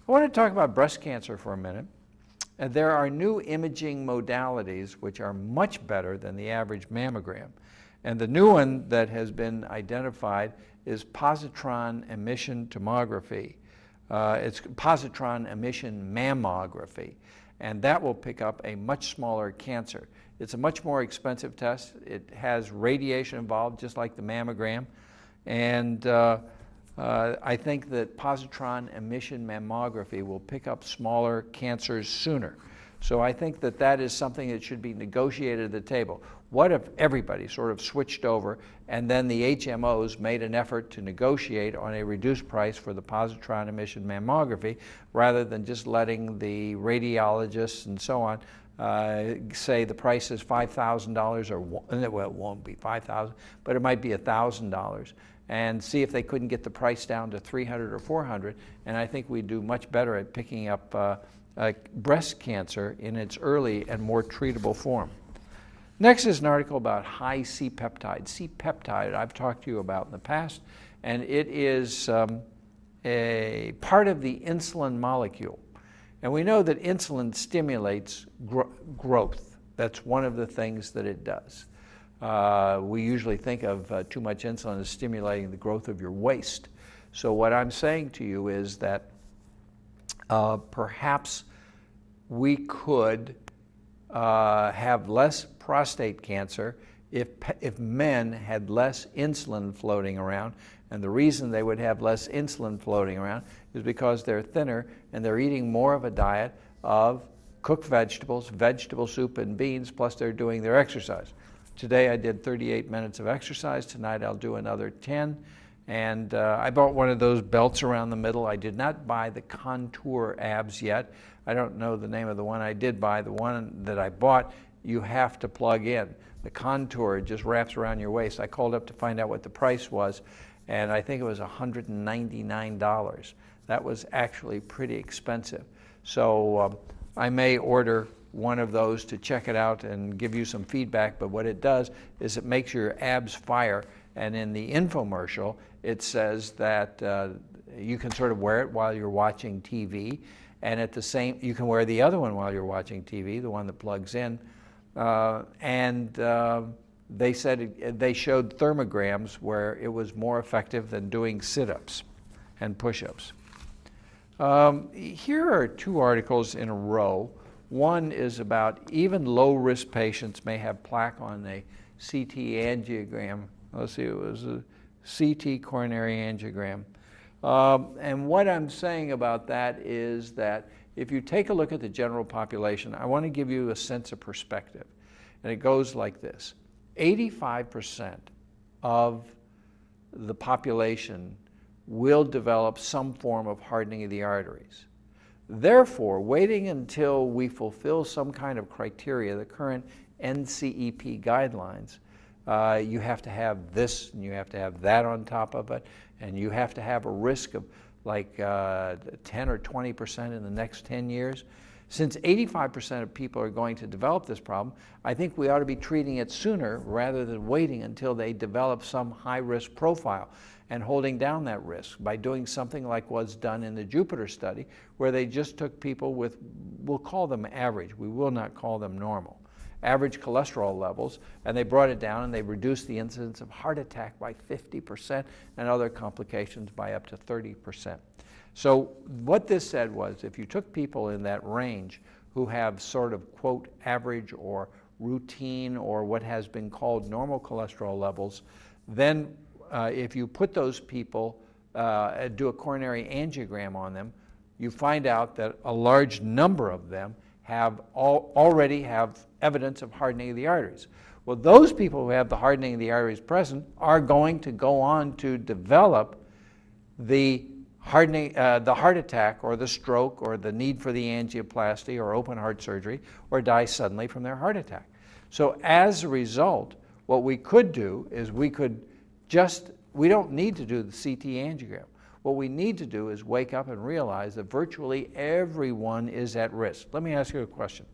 I want to talk about breast cancer for a minute. There are new imaging modalities which are much better than the average mammogram. And the new one that has been identified is positron emission tomography. It's positron emission mammography. And that will pick up a much smaller cancer. It's a much more expensive test. It has radiation involved, just like the mammogram. And I think that positron emission mammography will pick up smaller cancers sooner. So I think that that is something that should be negotiated at the table. What if everybody sort of switched over and then the HMOs made an effort to negotiate on a reduced price for the positron emission mammography rather than just letting the radiologists and so on say the price is $5,000 or, well, it won't be $5,000, but it might be $1,000, and see if they couldn't get the price down to $300 or $400, and I think we'd do much better at picking up breast cancer in its early and more treatable form. Next is an article about high C-peptide. C-peptide I've talked to you about in the past, and it is a part of the insulin molecule. And we know that insulin stimulates growth. That's one of the things that it does. We usually think of too much insulin as stimulating the growth of your waist. So what I'm saying to you is that perhaps we could have less prostate cancer if men had less insulin floating around. And the reason they would have less insulin floating around is because they're thinner and they're eating more of a diet of cooked vegetables, vegetable soup and beans, plus they're doing their exercise. Today I did 38 minutes of exercise. Tonight I'll do another 10. And I bought one of those belts around the middle. I did not buy the Contour abs yet. I don't know the name of the one I did buy. The one that I bought, you have to plug in. The Contour just wraps around your waist. I called up to find out what the price was, and I think it was $199. That was actually pretty expensive. So I may order one of those to check it out and give you some feedback, but what it does is it makes your abs fire. And in the infomercial, it says that you can sort of wear it while you're watching TV, and at the same, you can wear the other one while you're watching TV, the one that plugs in. They said they showed thermograms where it was more effective than doing sit-ups and push-ups. Here are two articles in a row. One is about even low-risk patients may have plaque on a CT angiogram. Let's see, it was a CT coronary angiogram. And what I'm saying about that is that if you take a look at the general population, I want to give you a sense of perspective. And it goes like this. 85% of the population will develop some form of hardening of the arteries. Therefore, waiting until we fulfill some kind of criteria, the current NCEP guidelines, you have to have this and you have to have that on top of it, and you have to have a risk of like 10 or 20% in the next 10 years. Since 85% of people are going to develop this problem, I think we ought to be treating it sooner rather than waiting until they develop some high-risk profile and holding down that risk by doing something like was done in the Jupiter study, where they just took people with, we'll call them average, we will not call them normal, average cholesterol levels, and they brought it down and they reduced the incidence of heart attack by 50% and other complications by up to 30%. So what this said was, if you took people in that range who have sort of, quote, average or routine or what has been called normal cholesterol levels, then if you put those people, do a coronary angiogram on them, you find out that a large number of them have already have evidence of hardening of the arteries. Well, those people who have the hardening of the arteries present are going to go on to develop the hardening, the heart attack or the stroke or the need for the angioplasty or open heart surgery or die suddenly from their heart attack. So as a result, what we could do is we don't need to do the CT angiogram. What we need to do is wake up and realize that virtually everyone is at risk. Let me ask you a question.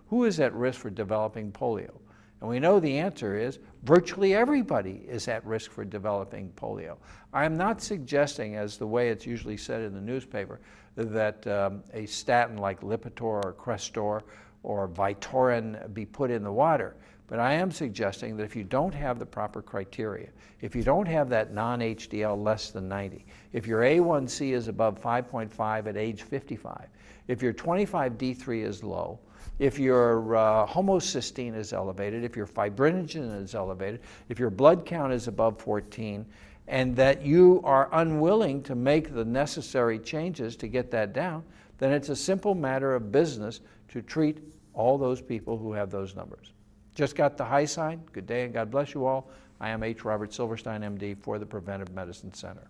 Who is at risk for developing polio? And we know the answer is virtually everybody is at risk for developing polio. I'm not suggesting, as the way it's usually said in the newspaper, that a statin like Lipitor or Crestor or Vytorin be put in the water. But I am suggesting that if you don't have the proper criteria, if you don't have that non-HDL less than 90, if your A1C is above 5.5 at age 55, if your 25D3 is low, if your homocysteine is elevated, if your fibrinogen is elevated, if your blood count is above 14, and that you are unwilling to make the necessary changes to get that down, then it's a simple matter of business to treat all those people who have those numbers. Just got the high sign. Good day and God bless you all. I am Robert Silverstein, MD, for the Preventive Medicine Center.